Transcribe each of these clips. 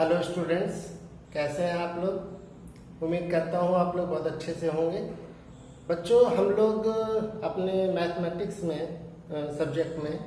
Hello students, कैसे हैं आप लोग। उम्मीद करता हूँ आप लोग बहुत अच्छे से होंगे। बच्चों, हम लोग अपने मैथमेटिक्स में सब्जेक्ट में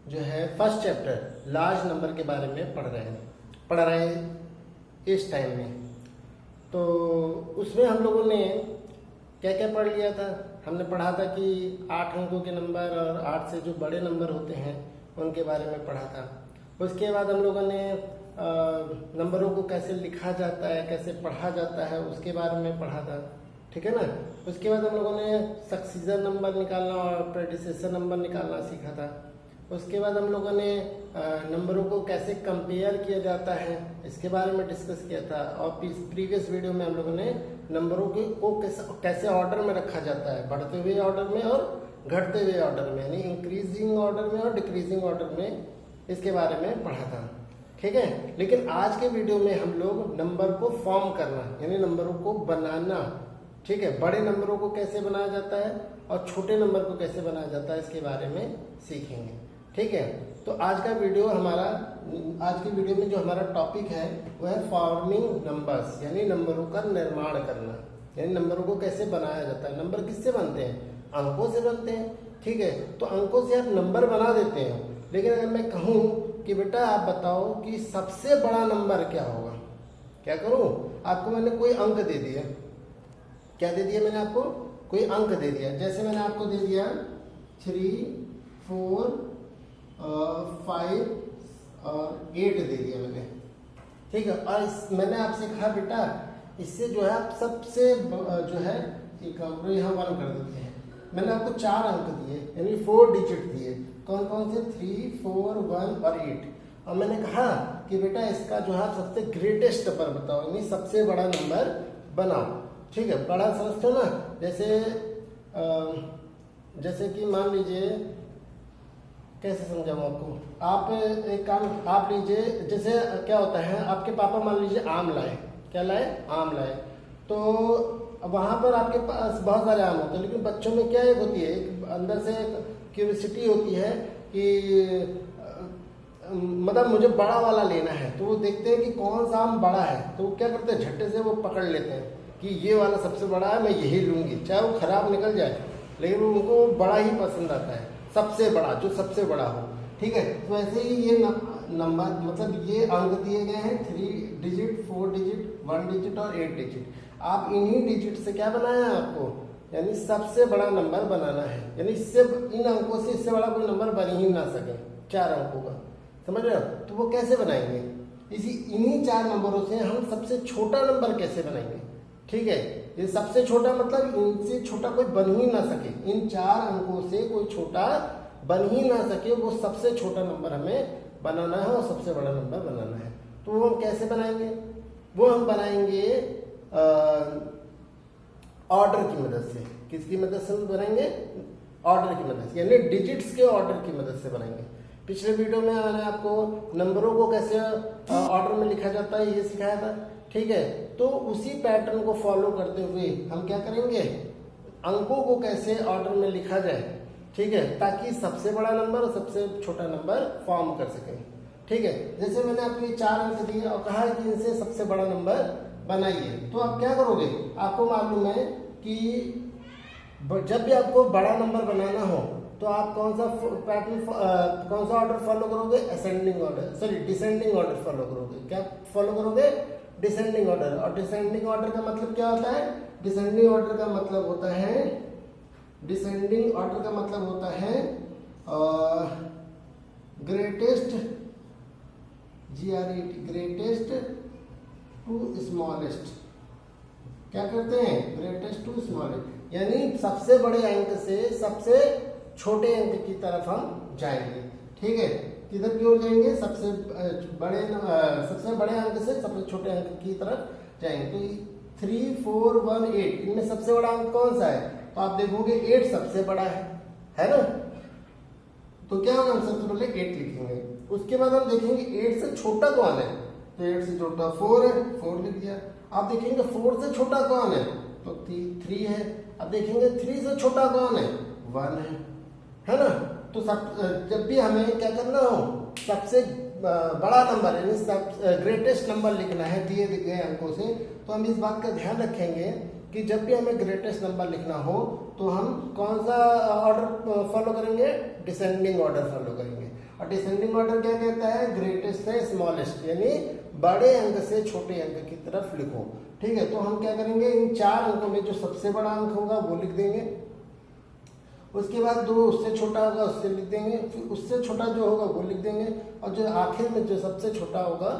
जो है फर्स्ट चैप्टर लार्ज नंबर के बारे में पढ़ रहे हैं इस टाइम में। तो उसमें हम लोगों ने क्या क्या पढ़ लिया था। हमने पढ़ा था कि 8 अंकों के नंबर और 8 से जो बड़े नंबर होते हैं उनके बारे में पढ़ा था। उसके बाद हम लोगों ने नंबरों को कैसे लिखा जाता है, कैसे पढ़ा जाता है, उसके बारे में पढ़ा था। ठीक है ना। उसके बाद हम लोगों ने सक्सीजर नंबर निकालना और प्रेडिसेसर नंबर निकालना सीखा था। उसके बाद हम लोगों ने नंबरों को कैसे कंपेयर किया जाता है इसके बारे में डिस्कस किया था। और प्रीवियस वीडियो में हम लोगों ने नंबरों को कैसे ऑर्डर में रखा जाता है, बढ़ते हुए ऑर्डर में और घटते हुए ऑर्डर में, यानी इंक्रीजिंग ऑर्डर में और डिक्रीजिंग ऑर्डर में, इसके बारे में पढ़ा था। ठीक है। लेकिन आज के वीडियो में हम लोग नंबर को फॉर्म करना, यानी नंबरों को बनाना, ठीक है, बड़े नंबरों को कैसे बनाया जाता है और छोटे नंबर को कैसे बनाया जाता है इसके बारे में सीखेंगे। ठीक है। तो आज के वीडियो में जो हमारा टॉपिक है वो है फॉर्मिंग नंबर्स, यानी नंबरों का निर्माण करना, यानी नंबरों को कैसे बनाया जाता है। नंबर किससे बनते हैं? अंकों से बनते हैं। ठीक है। तो अंकों से आप नंबर बना देते हैं। लेकिन अगर मैं कहूँ कि बेटा आप बताओ कि सबसे बड़ा नंबर क्या होगा, क्या करूं? आपको मैंने कोई अंक दे दिया। क्या दे दिया मैंने आपको? कोई अंक दे दिया। जैसे मैंने आपको दे दिया 3, 4, 5 और 8 दे दिया मैंने। ठीक है। और मैंने आपसे कहा बेटा इससे जो है आप सबसे जो है यहाँ 1 कर देते हैं। मैंने आपको 4 अंक दिए, यानी 4 डिजिट दिए। कौन कौन से? 3, 4, 1 और 8। और मैंने कहा कि बेटा इसका जो है सबसे ग्रेटेस्ट नंबर बताओ, यानी सबसे बड़ा नंबर बनाओ। ठीक है। बड़ा समझते हो ना। जैसे कि मान लीजिए, कैसे समझाऊं आपको। आप एक काम आप लीजिए, जैसे क्या होता है, आपके पापा मान लीजिए आम लाए। क्या लाए? आम लाए। तो वहां पर आपके पास बहुत सारे आम होते हैं, लेकिन बच्चों में क्या एक होती है, एक अंदर से क्यूरियोसिटी होती है कि मतलब मुझे बड़ा वाला लेना है। तो वो देखते हैं कि कौन सा आम बड़ा है, तो वो क्या करते हैं, झट्टे से वो पकड़ लेते हैं कि ये वाला सबसे बड़ा है, मैं यही लूंगी, चाहे वो खराब निकल जाए, लेकिन उनको बड़ा ही पसंद आता है, सबसे बड़ा, जो सबसे बड़ा हो। ठीक है। तो ऐसे ही ये नंबर, मतलब ये अंक दिए गए हैं 3 डिजिट, 4 डिजिट, 1 डिजिट और 8 डिजिट। आप इन्हीं डिजिट से क्या बनाना है आपको, यानी सबसे बड़ा नंबर बनाना है। यानी इससे, इन अंकों से इससे बड़ा कोई नंबर बन ही ना सके, 4 अंकों का। समझ रहे हो? तो वो कैसे बनाएंगे? इन्हीं 4 नंबरों से हम सबसे छोटा नंबर कैसे बनाएंगे। ठीक है। ये सबसे छोटा मतलब इनसे छोटा कोई बन ही ना सके, इन 4 अंकों से कोई छोटा बन ही ना सके, वो सबसे छोटा नंबर हमें बनाना है और सबसे बड़ा नंबर बनाना है। तो वो हम कैसे बनाएंगे? वो हम बनाएंगे ऑर्डर की मदद से। किसकी मदद से बनाएंगे? ऑर्डर की मदद से, यानी डिजिट्स के ऑर्डर की मदद से बनाएंगे। पिछले वीडियो में मैंने आपको नंबरों को कैसे ऑर्डर में लिखा जाता है ये सिखाया था। ठीक है। तो उसी पैटर्न को फॉलो करते हुए हम क्या करेंगे, अंकों को कैसे ऑर्डर में लिखा जाए। ठीक है। ताकि सबसे बड़ा नंबर और सबसे छोटा नंबर फॉर्म कर सकें। ठीक है। जैसे मैंने आपको ये 4 अंक दिए और कहा कि इनसे सबसे बड़ा नंबर बनाइए, तो आप क्या करोगे? आपको मालूम है कि जब भी आपको बड़ा नंबर बनाना हो तो आप कौन सा पैटर्न, कौन सा ऑर्डर फॉलो करोगे? Ascending order, sorry descending order follow करोगे। क्या फॉलो करोगे? Descending order. और डिसेंडिंग ऑर्डर का मतलब क्या होता है? डिसेंडिंग ऑर्डर का मतलब होता है, डिसेंडिंग ऑर्डर का मतलब होता है greatest, GRET, greatest to smallest. क्या करते हैं? ग्रेटेस्ट टू स्मॉलेस्ट, यानी सबसे बड़े अंक से सबसे छोटे अंक की तरफ हम जाएंगे। ठीक है। किधर की ओर जाएंगे? सबसे बड़े अंक से सबसे छोटे अंक की तरफ जाएंगे। तो 3, 4, 1, 8, इनमें सबसे बड़ा अंक कौन सा है? तो आप देखोगे 8 सबसे बड़ा है ना। तो क्या होगा, हम सबसे पहले 8 लिखेंगे। उसके बाद हम देखेंगे 8 से छोटा कौन है। तो 8 से छोटा 4 है, 4 लिख दिया। आप देखेंगे 4 से छोटा कौन है, तो 3 है। अब देखेंगे 3 से छोटा कौन है, 1 है ना। तो जब भी हमें क्या करना हो, सबसे बड़ा नंबर यानी ग्रेटेस्ट नंबर लिखना है दिए गए अंकों से, तो हम इस बात का ध्यान रखेंगे कि जब भी हमें ग्रेटेस्ट नंबर लिखना हो तो हम कौन सा ऑर्डर फॉलो करेंगे, डिसेंडिंग ऑर्डर फॉलो करेंगे। और डिसेंडिंग ऑर्डर क्या कहता है, ग्रेटेस्ट से स्मॉलेस्ट यानी बड़े अंक से छोटे अंक की तरफ लिखो। ठीक है, तो हम क्या करेंगे, इन 4 अंकों में जो सबसे बड़ा अंक होगा वो लिख देंगे, उसके बाद 2 उससे छोटा होगा उससे लिख देंगे, फिर उससे छोटा जो होगा वो लिख देंगे, और जो आखिर में जो सबसे छोटा होगा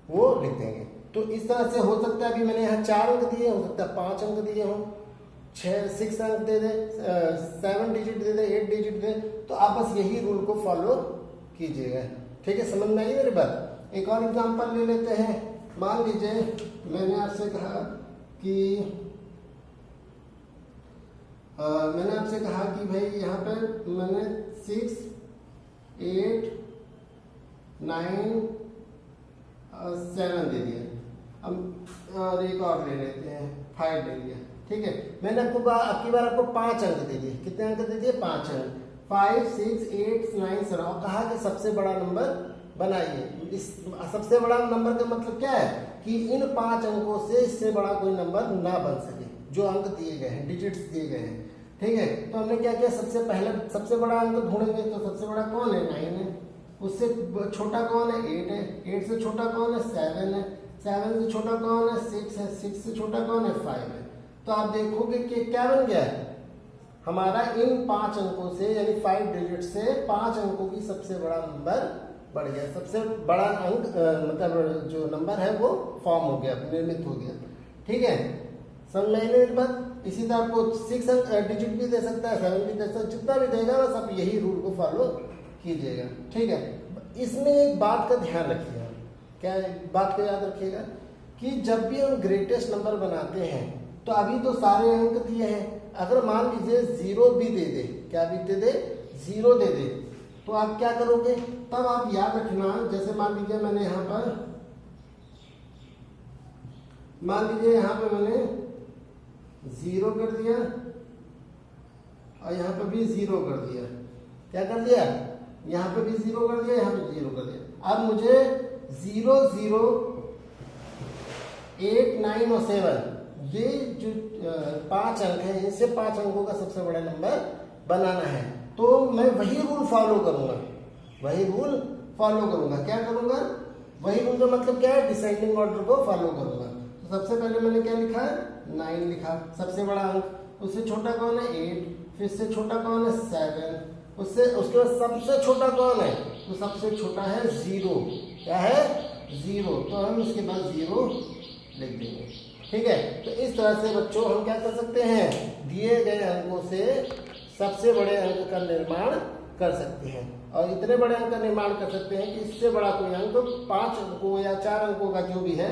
वो लिख देंगे। तो इस तरह से हो सकता है, अभी मैंने यहाँ 4 अंक दिए, हो सकता है 5 अंक दिए हों, 6 अंक दे दे, 7 डिजिट दे दे, 8 डिजिट दे, तो आप बस यही रूल को फॉलो कीजिएगा। ठीक है, समझ में आई मेरी बात। एक और एग्जांपल ले लेते हैं। मान लीजिए मैंने आपसे कहा कि भाई यहाँ पे मैंने 6, 8, 9 और 7 दे दिया। अब और एक और ले लेते हैं, 5 ले लिया। ठीक है, मैंने आपको आपकी बार आपको 5 अंक दे दिए। कितने अंक दे दिए, 5 अंक, 5, 6, 8, 9, 7, और कहा कि सबसे बड़ा नंबर बनाइए। इस सबसे बड़ा नंबर का मतलब क्या है कि इन 5 अंकों से इससे बड़ा कोई नंबर ना बन सके, जो अंक दिए गए हैं, डिजिट्स दिए गए हैं। ठीक है, तो हमने क्या किया, सबसे बड़ा अंक ढूंढेंगे, तो सबसे बड़ा कौन है, 9 है। उससे छोटा कौन है, 8 है। 8 से छोटा कौन है, 7 है। 7 से छोटा कौन है, 6 है। 6 से छोटा कौन है, 5 है। तो आप देखोगे कि क्या बन गया है हमारा, इन 5 अंकों से यानी 5 डिजिट से 5 अंकों की सबसे बड़ा नंबर बढ़ गया। सबसे बड़ा अंक मतलब जो नंबर है वो फॉर्म हो गया, निर्मित हो गया। ठीक है, समझ में आई मेरी बात। इसी तरह आपको 6 अंक डिजिट भी दे सकता है, 7 भी दे सकता है, जितना भी देगा बस आप यही रूल को फॉलो कीजिएगा। ठीक है, इसमें एक बात का ध्यान रखिएगा, क्या बात को याद रखिएगा कि जब भी हम ग्रेटेस्ट नंबर बनाते हैं तो अभी तो सारे अंक दिए हैं, अगर मान लीजिए 0 भी दे दे, क्या भी दे दे, 0 दे दे, तो आप क्या करोगे, तब आप याद रखना, जैसे मान लीजिए मैंने यहाँ पर मैंने 0 कर दिया और यहाँ पर भी 0 कर दिया। क्या कर दिया, यहाँ पे भी 0 कर दिया, यहाँ पे 0 कर दिया। अब मुझे 0, 0, 8, 9 और 7 ये जो 5 अंक है, इनसे 5 अंकों का सबसे बड़ा नंबर बनाना है। तो मैं वही रूल फॉलो करूंगा, क्या करूंगा, वही रूल का मतलब क्या है, डिसेंडिंग ऑर्डर को फॉलो करूंगा। तो सबसे पहले मैंने क्या लिखा, 9 लिखा, सबसे बड़ा अंक। उससे छोटा कौन है, 8, फिर से छोटा कौन है, 7, उसके बाद सबसे छोटा कौन है, तो सबसे छोटा है 0। क्या है, 0, तो हम इसके बाद 0 लिख देंगे। ठीक है, तो इस तरह से बच्चों हम क्या कर सकते हैं, दिए गए अंकों से सबसे बड़े अंक का निर्माण कर सकते हैं, और इतने बड़े अंक का निर्माण कर सकते हैं कि इससे बड़ा कोई अंक 5 अंकों या 4 अंकों का जो भी है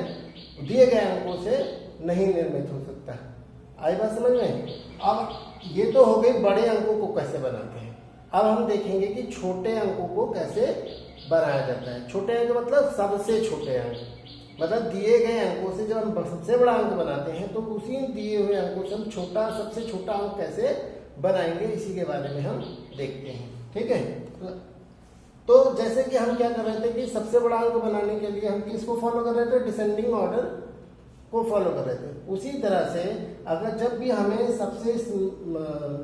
दिए गए अंकों से नहीं निर्मित हो सकता। आई बात समझ में। अब ये तो हो गई बड़े अंकों को कैसे बनाते हैं। अब हम देखेंगे कि छोटे अंकों को कैसे बनाया जाता है। छोटे अंक मतलब सबसे छोटे अंक, मतलब दिए गए अंकों से जब हम सबसे बड़ा अंक बनाते हैं तो उसी दिए हुए अंकों से हम सबसे छोटा अंक कैसे बनाएंगे, इसी के बारे में हम देखते हैं। ठीक है, तो जैसे कि हम क्या कर रहे थे कि सबसे बड़ा अंक बनाने के लिए हम किसको फॉलो कर रहे थे, डिसेंडिंग ऑर्डर को फॉलो कर रहे थे। उसी तरह से अगर जब भी हमें सबसे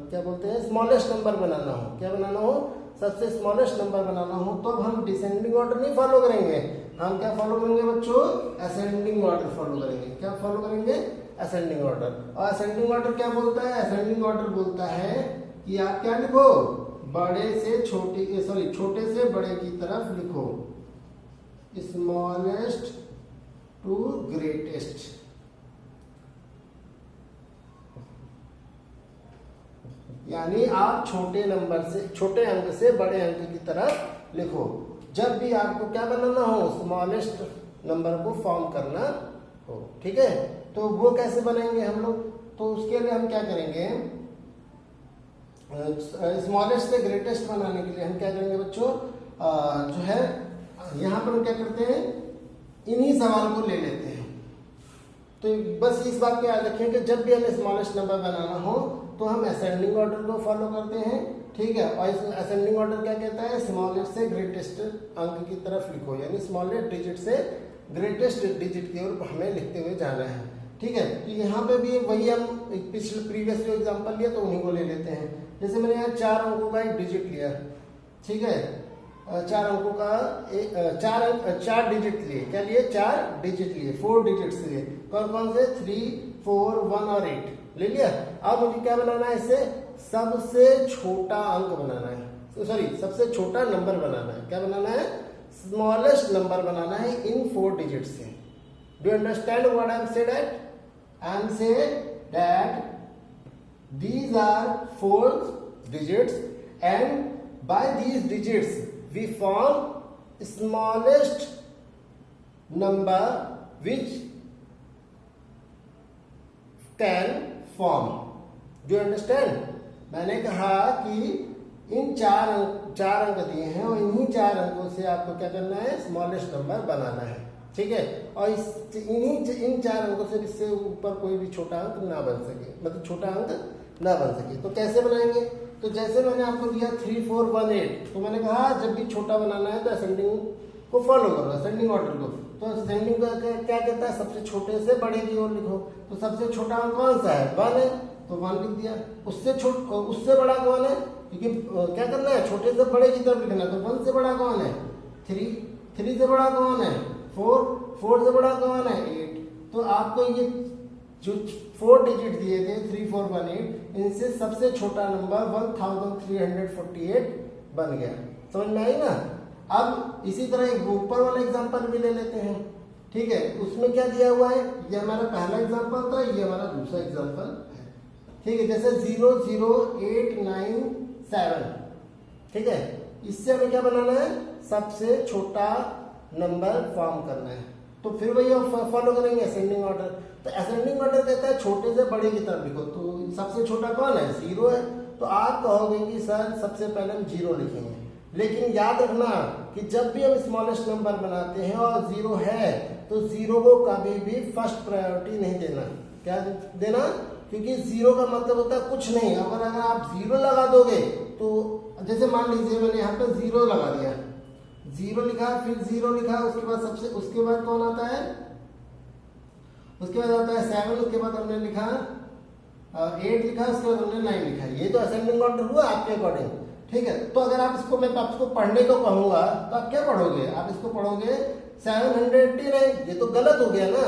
क्या बोलते हैं स्मॉलेस्ट नंबर बनाना हो, क्या बनाना हो, सबसे स्मॉलेस्ट नंबर बनाना हो, तो अब हम डिसेंडिंग ऑर्डर नहीं फॉलो करेंगे, हम क्या फॉलो करेंगे बच्चों, असेंडिंग ऑर्डर फॉलो करेंगे। क्या फॉलो करेंगे, असेंडिंग ऑर्डर। और असेंडिंग ऑर्डर क्या बोलता है, असेंडिंग ऑर्डर बोलता है कि आप क्या लिखो, छोटे से बड़े की तरफ लिखो, स्मॉलेस्ट टू ग्रेटेस्ट। यानी आप छोटे अंक से बड़े अंक की तरफ लिखो जब भी आपको क्या बनाना हो, स्मॉलेस्ट नंबर को फॉर्म करना हो। ठीक है, तो वो कैसे बनाएंगे हम लोग, तो उसके लिए हम क्या करेंगे, स्मॉलेस्ट से ग्रेटेस्ट बनाने के लिए हम क्या करेंगे बच्चों, जो है यहाँ पर हम क्या करते हैं, इन्हीं सवाल को ले लेते हैं। तो बस इस बात को याद रखें कि जब भी हमें स्मॉलेस्ट नंबर बनाना हो तो हम असेंडिंग ऑर्डर को फॉलो करते हैं, ठीक है। और इसमें असेंडिंग ऑर्डर क्या कहता है, स्मॉलेस्ट से ग्रेटेस्ट अंक की तरफ लिखो, यानी स्मॉलेस्ट डिजिट से ग्रेटेस्ट डिजिट की ओर हमें लिखते हुए जाना है, ठीक है। तो यहाँ पे भी वही हम पिछले प्रीवियस जो एग्जांपल लिया तो उन्हीं को ले लेते हैं। जैसे मैंने यहाँ 4 अंकों का एक डिजिट लिया, ठीक है, 4 अंकों का 4 डिजिट लिए, क्या लिए, 4 डिजिट लिए, 4 डिजिट्स लिए, कौन कौन से, 3, 4, 1 और 8 ले लिया। अब मुझे क्या बनाना है, इसे सबसे छोटा अंक बनाना है, सॉरी सबसे छोटा नंबर बनाना है। क्या बनाना है, स्मॉलेस्ट नंबर बनाना है इन 4 डिजिट से। Do you understand what I am said at? I am said that these are 4 digits and by these digits we form smallest number which can form. Do you understand? मैंने कहा कि इन 4 अंक दिए हैं और इन्हीं 4 अंकों से आपको क्या करना है, स्मॉलेस्ट नंबर बनाना है, ठीक है। और इन 4 अंकों से इससे ऊपर कोई भी छोटा अंक ना बन सके, मतलब छोटा अंक ना बन सके। तो कैसे बनाएंगे, तो जैसे मैंने आपको दिया 3, 4, 1, 8, तो मैंने कहा जब भी छोटा बनाना है तो असेंडिंग को फॉलो करो, असेंडिंग ऑर्डर को। तो असेंडिंग का क्या कहता है, सबसे छोटे से बड़े की ओर लिखो। तो सबसे छोटा अंक कौन सा है, 1 है, तो 1 लिख दिया। उससे बड़ा कौन है, क्योंकि क्या करना है, छोटे से बड़े की तरफ लिखना, तो 1 से बड़ा कौन है, 3 से बड़ा कौन है, 4 से बड़ा कौन है, 8। तो आपको ये जो 4 डिजिट दिए थे 3, 4, 1, 8, इनसे सबसे छोटा नंबर 1348 बन गया। समझ में आई ना। अब इसी तरह एक ऊपर वाला एग्जांपल भी ले लेते हैं, ठीक है। उसमें क्या दिया हुआ है, ये हमारा पहला एग्जांपल था, ये हमारा दूसरा एग्जांपल है, ठीक है। जैसे 0, 0, 8, 9, 7, ठीक है। इससे हमें क्या बनाना है, सबसे छोटा नंबर फॉर्म करना है। तो फिर वही फॉलो करेंगे असेंडिंग ऑर्डर। तो असेंडिंग ऑर्डर कहता है छोटे से बड़े की तरफ लिखो। तो सबसे छोटा कौन है, 0 है। तो आप कहोगे कि सर सबसे पहले हम 0 लिखेंगे, लेकिन याद रखना कि जब भी हम स्मॉलेस्ट नंबर बनाते हैं और 0 है तो 0 को कभी भी फर्स्ट प्रायोरिटी नहीं देना। क्या देना, क्योंकि 0 का मतलब होता है कुछ नहीं। अगर आप 0 लगा दोगे तो जैसे मान लीजिए मैंने यहाँ पे 0 लगा दिया, 0 लिखा, फिर 0 लिखा, उसके बाद कौन आता है, उसके बाद आता है 7, उसके बाद हमने लिखा 8 लिखा, उसके बाद हमने 9 लिखा। ये तो असेंडिंग ऑर्डर हुआ आपके अकॉर्डिंग, ठीक है। तो अगर आप इसको, मैं आपको पढ़ने को कहूंगा तो आप क्या पढ़ोगे, आप इसको पढ़ोगे 789। ये तो गलत हो गया ना,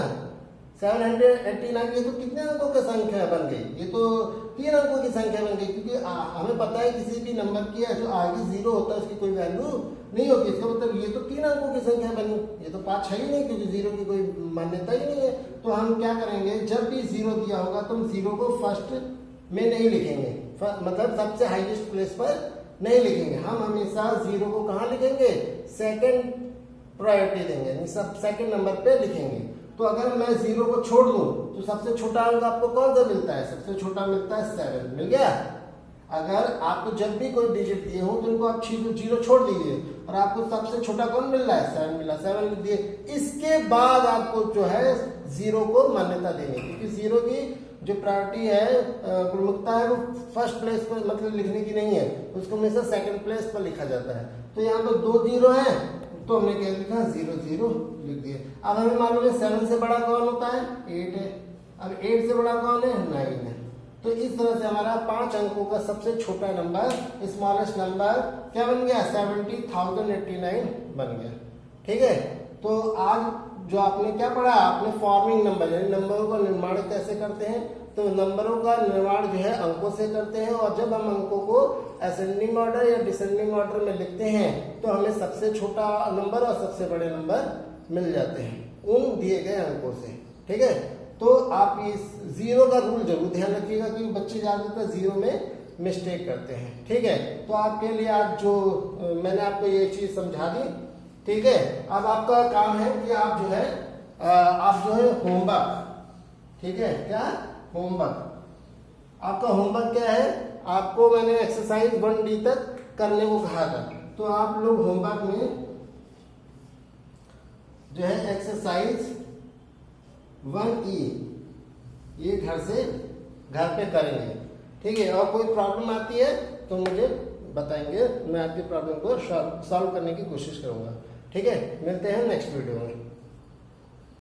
789 ये तो कितने अंकों की संख्या बन गई, ये तो 3 अंकों की संख्या बन गई। क्योंकि हमें पता है किसी भी नंबर की जो आगे 0 होता है उसकी कोई वैल्यू नहीं होती। इसका मतलब ये तो 3 अंकों की संख्या बनी, ये तो 5 है ही नहीं, क्योंकि 0 की कोई मान्यता ही नहीं है। तो हम क्या करेंगे, जब भी 0 दिया होगा तो हम 0 को फर्स्ट में नहीं लिखेंगे, मतलब सबसे हाईएस्ट प्लेस पर नहीं लिखेंगे। हम हमेशा 0 को कहाँ लिखेंगे, सेकंड प्रायोरिटी देंगे, यानी सब सेकंड नंबर पे लिखेंगे। तो अगर मैं 0 को छोड़ दूं तो सबसे छोटा अंक आपको कौन सा मिलता है, सबसे छोटा मिलता है 7, मिल गया। अगर आपको जब भी कोई डिजिट दिए हो तो इनको आप 0 छोड़ दीजिए और आपको सबसे छोटा कौन मिल रहा है, 7 मिला, 7 लिख दिए। इसके बाद आपको जो है 0 को मान्यता देनी, क्योंकि 0 की जो प्रायोरिटी है, प्रमुखता है, वो फर्स्ट प्लेस पर मतलब लिखने की नहीं है, उसको हमेशा सेकंड प्लेस पर लिखा जाता है। तो यहाँ पर 2 0 है तो हमने क्या लिखा, 0 0 लिख दिया। अब हमें मालूम है 7 से बड़ा कौन होता है, 8 है। अब 8 से बड़ा कौन है, 9 है। तो इस तरह से हमारा 5 अंकों का सबसे छोटा नंबर, स्मॉलेस्ट नंबर क्या बन गया, 70,089 बन गया, ठीक है। तो आज जो आपने क्या पढ़ा, आपने फॉर्मिंग नंबर यानी नंबरों का निर्माण कैसे करते हैं। तो नंबरों का निर्माण जो है अंकों से करते हैं, और जब हम अंकों को असेंडिंग ऑर्डर या डिसेंडिंग ऑर्डर में लिखते हैं तो हमें सबसे छोटा नंबर और सबसे बड़े नंबर मिल जाते हैं उन दिए गए अंकों से, ठीक है। तो आप इस 0 का रूल जरूर ध्यान रखिएगा, क्योंकि बच्चे ज्यादातर 0 में मिस्टेक करते हैं, ठीक है। तो आपके लिए आज जो मैंने आपको ये चीज समझा दी, ठीक है। अब आपका काम है कि आप जो है होमवर्क, ठीक है, क्या होमवर्क, आपका होमवर्क क्या है, आपको मैंने एक्सरसाइज 1D तक करने को कहा था। तो आप लोग होमवर्क में जो है एक्सरसाइज 1E ये घर पे करेंगे, ठीक है। और कोई प्रॉब्लम आती है तो मुझे बताएंगे, मैं आपकी प्रॉब्लम को सॉल्व करने की कोशिश करूंगा। ठीक है, मिलते हैं नेक्स्ट वीडियो में।